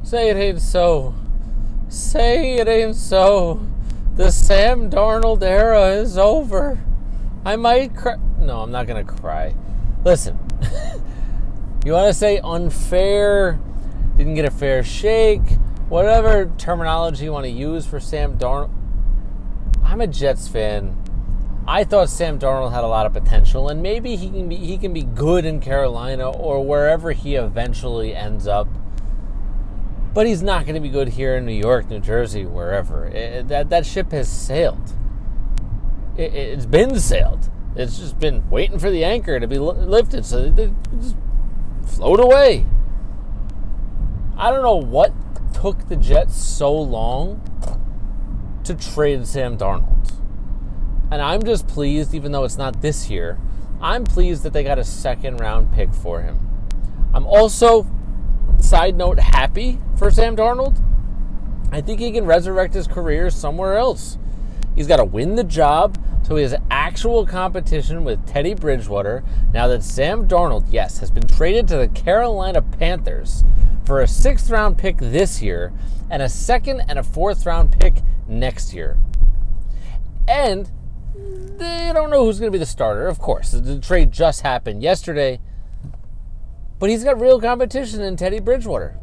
Say it ain't so. Say it ain't so. The Sam Darnold era is over. I might cry. No, I'm not going to cry. Listen, you want to say unfair, didn't get a fair shake, whatever terminology you want to use for Sam Darnold. I'm a Jets fan. I thought Sam Darnold had a lot of potential, and maybe he can be good in Carolina or wherever he eventually ends up. But he's not going to be good here in New York, New Jersey, wherever. That ship has sailed. It's been sailed. It's just been waiting for the anchor to be lifted, so it just float away. I don't know what took the Jets so long to trade Sam Darnold. And I'm just pleased, even though it's not this year, I'm pleased that they got a second-round pick for him. I'm also, side note, happy for Sam Darnold. I think he can resurrect his career somewhere else. He's got to win the job so he has actual competition with Teddy Bridgewater now that Sam Darnold, yes, has been traded to the Carolina Panthers for a 6th-round pick this year and a 2nd and a 4th-round pick next year. And they don't know who's going to be the starter, of course. The trade just happened yesterday. But he's got real competition in Teddy Bridgewater.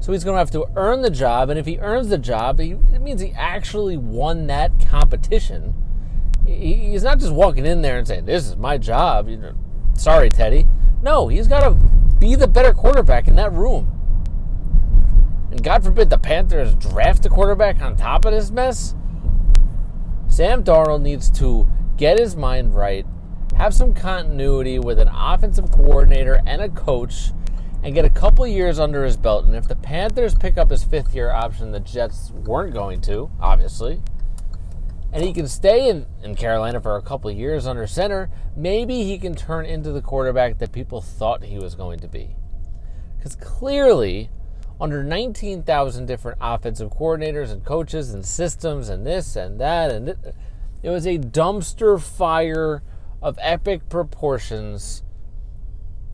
So he's going to have to earn the job, and if he earns the job, it means he actually won that competition. He's not just walking in there and saying, this is my job. Sorry, Teddy. No, he's got to be the better quarterback in that room. And God forbid the Panthers draft a quarterback on top of this mess. Sam Darnold needs to get his mind right, have some continuity with an offensive coordinator and a coach, and get a couple years under his belt. And if the Panthers pick up his 5th-year option, the Jets weren't going to, obviously, and he can stay in Carolina for a couple years under center, maybe he can turn into the quarterback that people thought he was going to be. Because clearly, under 19,000 different offensive coordinators and coaches and systems and this and that, and it was a dumpster fire of epic proportions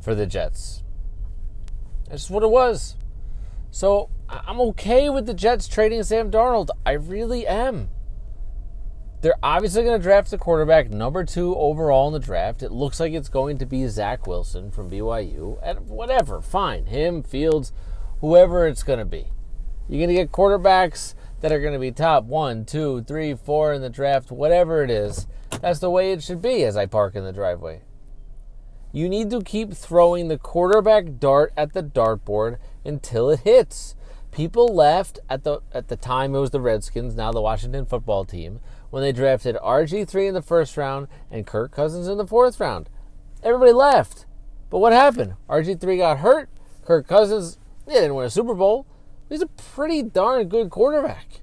for the Jets. That's what it was. So I'm okay with the Jets trading Sam Darnold. I really am. They're obviously going to draft the quarterback number 2 overall in the draft. It looks like it's going to be Zach Wilson from BYU. And whatever, fine. Him, Fields, whoever it's going to be. You're going to get quarterbacks that are going to be top 1, 2, 3, 4 in the draft, whatever it is. That's the way it should be as I park in the driveway. You need to keep throwing the quarterback dart at the dartboard until it hits. People laughed at the time it was the Redskins, now the Washington football team, when they drafted RG3 in the 1st round and Kirk Cousins in the 4th round. Everybody laughed. But what happened? RG3 got hurt. Kirk Cousins, didn't win a Super Bowl. He's a pretty darn good quarterback.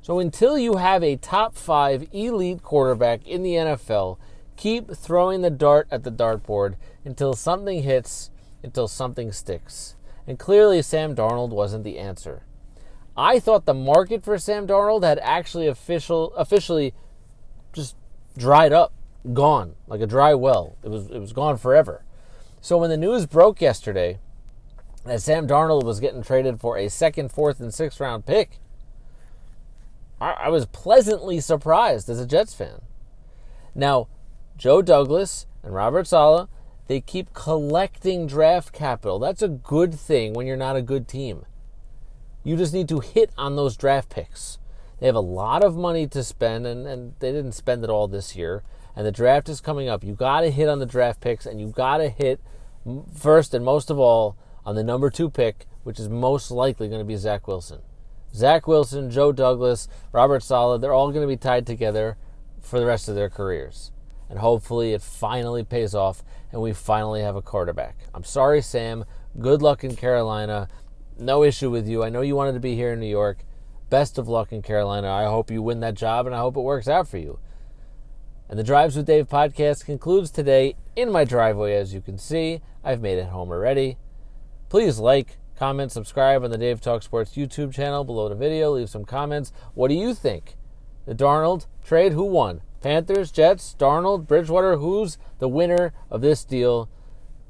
So until you have a top 5 elite quarterback in the NFL, keep throwing the dart at the dartboard until something hits, until something sticks. And clearly Sam Darnold wasn't the answer. I thought the market for Sam Darnold had actually officially just dried up, gone, like a dry well. It was gone forever. So when the news broke yesterday that Sam Darnold was getting traded for a 2nd, 4th, and 6th round pick, I was pleasantly surprised as a Jets fan. Now, Joe Douglas and Robert Saleh, they keep collecting draft capital. That's a good thing when you're not a good team. You just need to hit on those draft picks. They have a lot of money to spend, and they didn't spend it all this year. And the draft is coming up. You got to hit on the draft picks, and you got to hit first and most of all on the number 2 pick, which is most likely going to be Zach Wilson. Zach Wilson, Joe Douglas, Robert Saleh, they're all going to be tied together for the rest of their careers. And hopefully it finally pays off and we finally have a quarterback. I'm sorry, Sam. Good luck in Carolina. No issue with you. I know you wanted to be here in New York. Best of luck in Carolina. I hope you win that job and I hope it works out for you. And the Drives with Dave podcast concludes today in my driveway. As you can see, I've made it home already. Please like, comment, subscribe on the Dave Talk Sports YouTube channel below the video. Leave some comments. What do you think? The Darnold trade, who won? Panthers, Jets, Darnold, Bridgewater, who's the winner of this deal?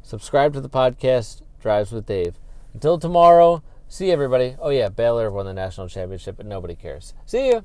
Subscribe to the podcast, Drives with Dave. Until tomorrow, See you, everybody. Oh, yeah, Baylor won the national championship, but nobody cares. See you.